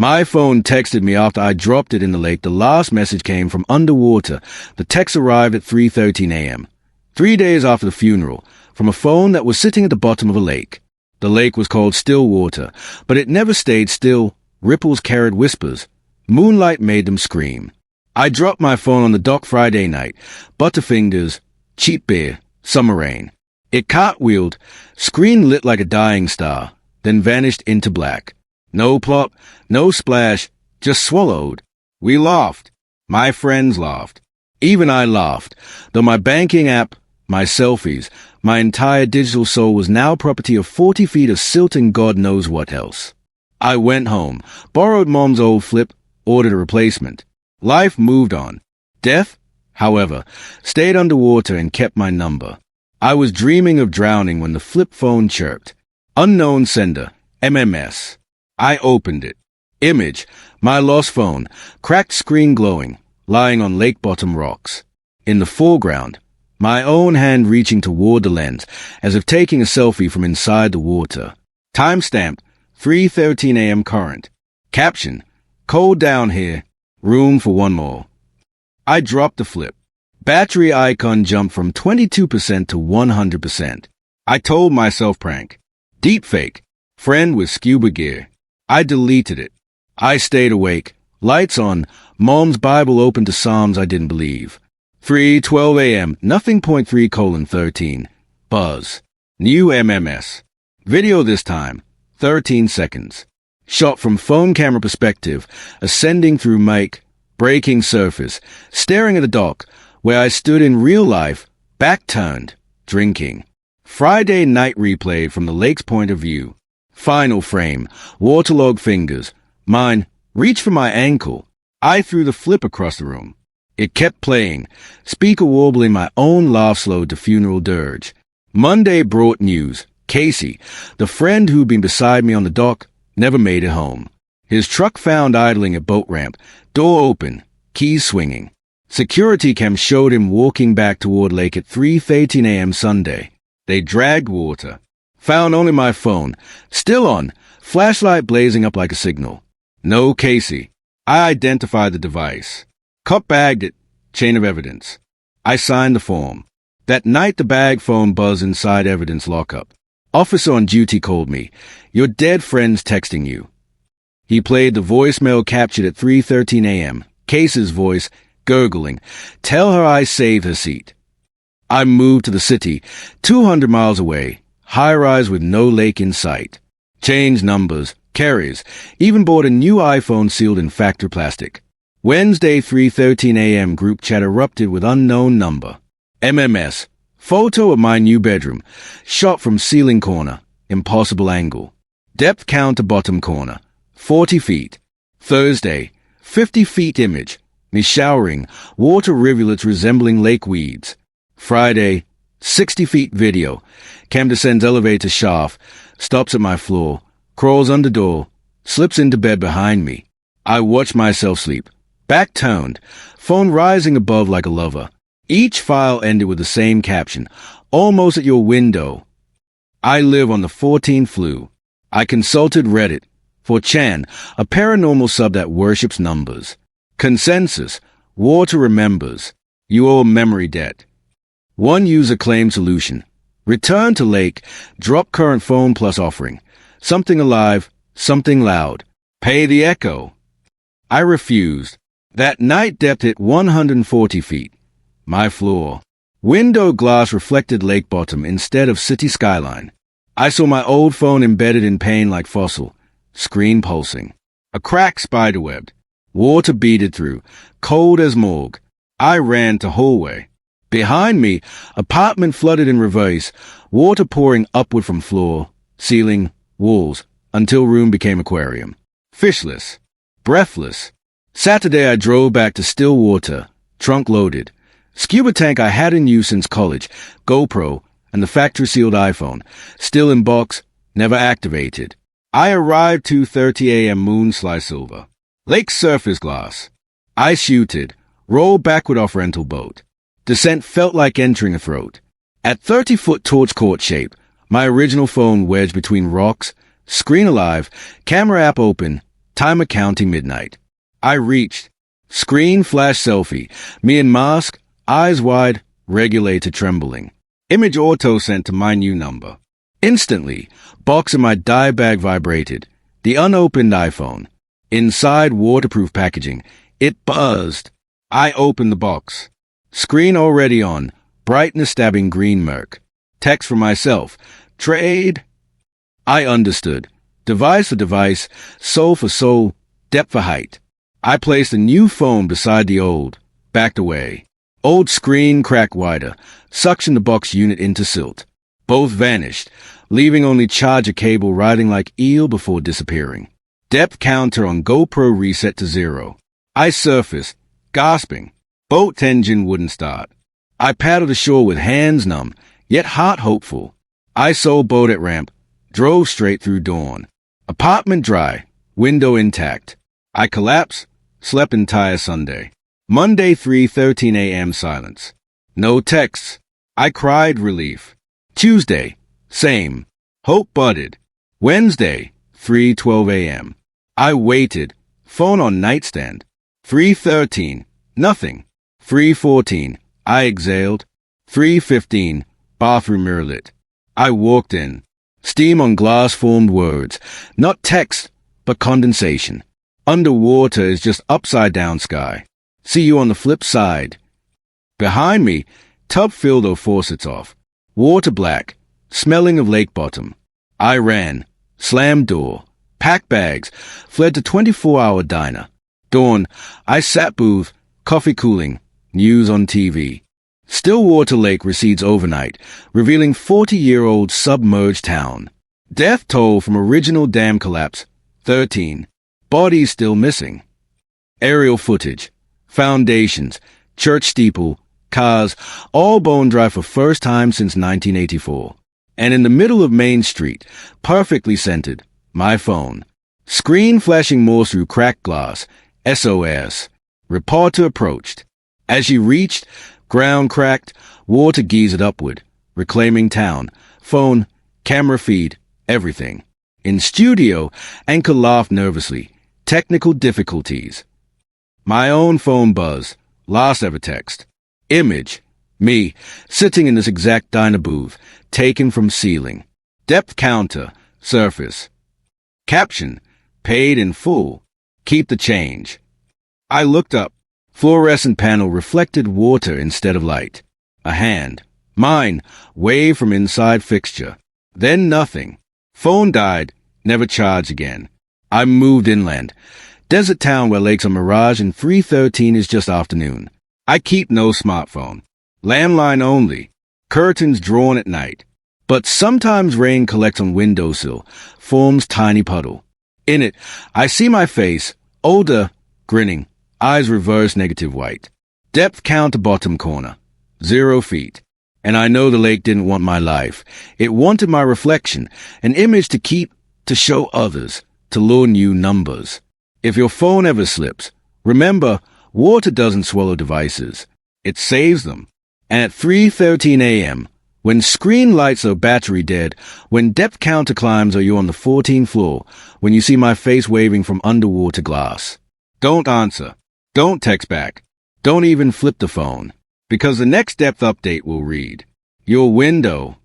My phone texted me after I dropped it in the lake. The last message came from underwater. The text arrived at 3:13 a.m., 3 days after the funeral, from a phone that was sitting at the bottom of a lake. The lake was called Stillwater, but it never stayed still. Ripples carried whispers. Moonlight made them scream. I dropped my phone on the dock Friday night. Butterfingers, cheap beer, summer rain. It cartwheeled, screen lit like a dying star, then vanished into black. No plop, no splash, just swallowed. We laughed. My friends laughed. Even I laughed, though my banking app, my selfies, my entire digital soul was now property of 40 feet of silt and God knows what else. I went home, borrowed Mom's old flip, ordered a replacement. Life moved on. Death, however, stayed underwater and kept my number. I was dreaming of drowning when the flip phone chirped. Unknown sender, MMS. I opened it. Image, my lost phone, cracked screen glowing, lying on lake bottom rocks. In the foreground, my own hand reaching toward the lens, as if taking a selfie from inside the water. Timestamp, 3:13 a.m. current. Caption, cold down here, room for one more. I dropped the flip. Battery icon jumped from 22% to 100%. I told myself prank. Deepfake. Friend with scuba gear. I deleted it. I stayed awake. Lights on. Mom's Bible open to Psalms I didn't believe. 3:12 a.m. Nothing. 3:13. Buzz. New MMS. Video this time. 13 seconds. Shot from phone camera perspective. Ascending through mic. Breaking surface. Staring at the dock, where I stood in real life, back turned, drinking. Friday night replay from the lake's point of view. Final frame, waterlogged fingers. Mine, reach for my ankle. I threw the flip across the room. It kept playing, speaker warbling my own laugh slowed to funeral dirge. Monday brought news. Casey, the friend who'd been beside me on the dock, never made it home. His truck found idling at boat ramp, door open, keys swinging. Security cam showed him walking back toward lake at 3:13 a.m. Sunday. They dragged water. Found only my phone, still on, flashlight blazing up like a signal. No Casey. I identified the device. Cop bagged it, chain of evidence. I signed the form. That night the bag phone buzzed inside evidence lockup. Officer on duty called me. Your dead friend's texting you. He played the voicemail captured at 3:13 a.m. Case's voice, gurgling. Tell her I saved her seat. I moved to the city, 200 miles away, high-rise with no lake in sight. Changed numbers, carriers, even bought a new iPhone sealed in factory plastic. Wednesday, 3:13 a.m. group chat erupted with unknown number. MMS, photo of my new bedroom, shot from ceiling corner, impossible angle. Depth counter bottom corner, 40 feet. Thursday, 50 feet image, me showering, water rivulets resembling lake weeds. Friday, 60 feet video, cam descends elevator shaft, stops at my floor, crawls under door, slips into bed behind me. I watch myself sleep, back turned, phone rising above like a lover. Each file ended with the same caption, almost at your window. I live on the 14th flu. I consulted Reddit, 4chan, a paranormal sub that worships numbers. Consensus, water remembers. You owe memory debt. One user claimed solution. Return to lake, drop current phone plus offering. Something alive, something loud. Pay the echo. I refused. That night depth hit 140 feet. My floor. Window glass reflected lake bottom instead of city skyline. I saw my old phone embedded in pain like fossil. Screen pulsing. A crack spiderwebbed. Water beaded through. Cold as morgue. I ran to hallway. Behind me, apartment flooded in reverse. Water pouring upward from floor, ceiling, walls, until room became aquarium. Fishless. Breathless. Saturday I drove back to Stillwater, trunk loaded. Scuba tank I had in use since college, GoPro, and the factory-sealed iPhone, still in box, never activated. I arrived 2:30 a.m. moon slice silver. Lake surface glass. I shooted, rolled backward off rental boat. Descent felt like entering a throat. At 30-foot torch court shape, my original phone wedged between rocks, screen alive, camera app open, Timer counting midnight. I reached. Screen flash selfie. Me in mask, eyes wide, regulator trembling. Image auto sent to my new number. Instantly, box in my dye bag vibrated. The unopened iPhone. Inside waterproof packaging. It buzzed. I opened the box. Screen already on. Brightness stabbing green murk. Text for myself. Trade. I understood. Device for device, soul for soul, depth for height. I placed a new phone beside the old, backed away. Old screen cracked wider, suctioned the box unit into silt. Both vanished, leaving only charger cable riding like eel before disappearing. Depth counter on GoPro reset to 0. I surfaced, gasping. Boat engine wouldn't start. I paddled ashore with hands numb, yet heart hopeful. I sold boat at ramp, drove straight through dawn. Apartment dry, window intact. I collapsed, slept entire Sunday. Monday 3:13 a.m. silence. No texts. I cried relief. Tuesday, same. Hope budded. Wednesday, 3:12 a.m. I waited. Phone on nightstand. 3:13, nothing. 3:14, I exhaled. 3:15, bathroom mirror lit. I walked in. Steam on glass formed words. Not text, but condensation. Underwater is just upside down sky. See you on the flip side. Behind me, tub filled or faucets off. Water black, smelling of lake bottom. I ran, slammed door, packed bags, fled to 24-hour diner. Dawn, I sat booth, coffee cooling, news on TV. Stillwater Lake recedes overnight, revealing 40-year-old submerged town. Death toll from original dam collapse, 13. Bodies still missing. Aerial footage. Foundations, church steeple, cars, all bone dry for first time since 1984. And in the middle of Main Street, perfectly centered, my phone. Screen flashing more through cracked glass. SOS. Reporter approached. As she reached, ground cracked, water geysered upward, reclaiming town. Phone, camera feed, everything. In studio, Anchor laughed nervously. Technical difficulties. My own phone buzz. Last ever text. Image. Me, sitting in this exact diner booth, taken from ceiling. Depth counter. Surface. Caption. Paid in full. Keep the change. I looked up. Fluorescent panel reflected water instead of light. A hand. Mine. Wave from inside fixture. Then nothing. Phone died. Never charged again. I moved inland. Desert town where lakes are mirage and 3:13 is just afternoon. I keep no smartphone. Landline only. Curtains drawn at night. But sometimes rain collects on windowsill, forms tiny puddle. In it, I see my face, older, grinning, eyes reversed negative white. Depth counter bottom corner. 0 feet. And I know the lake didn't want my life. It wanted my reflection, an image to keep, to show others, to lure new numbers. If your phone ever slips, remember, water doesn't swallow devices. It saves them. And at 3:13 a.m., when screen lights are battery dead, when depth counter climbs are you on the 14th floor, when you see my face waving from underwater glass. Don't answer. Don't text back. Don't even flip the phone. Because the next depth update will read, your window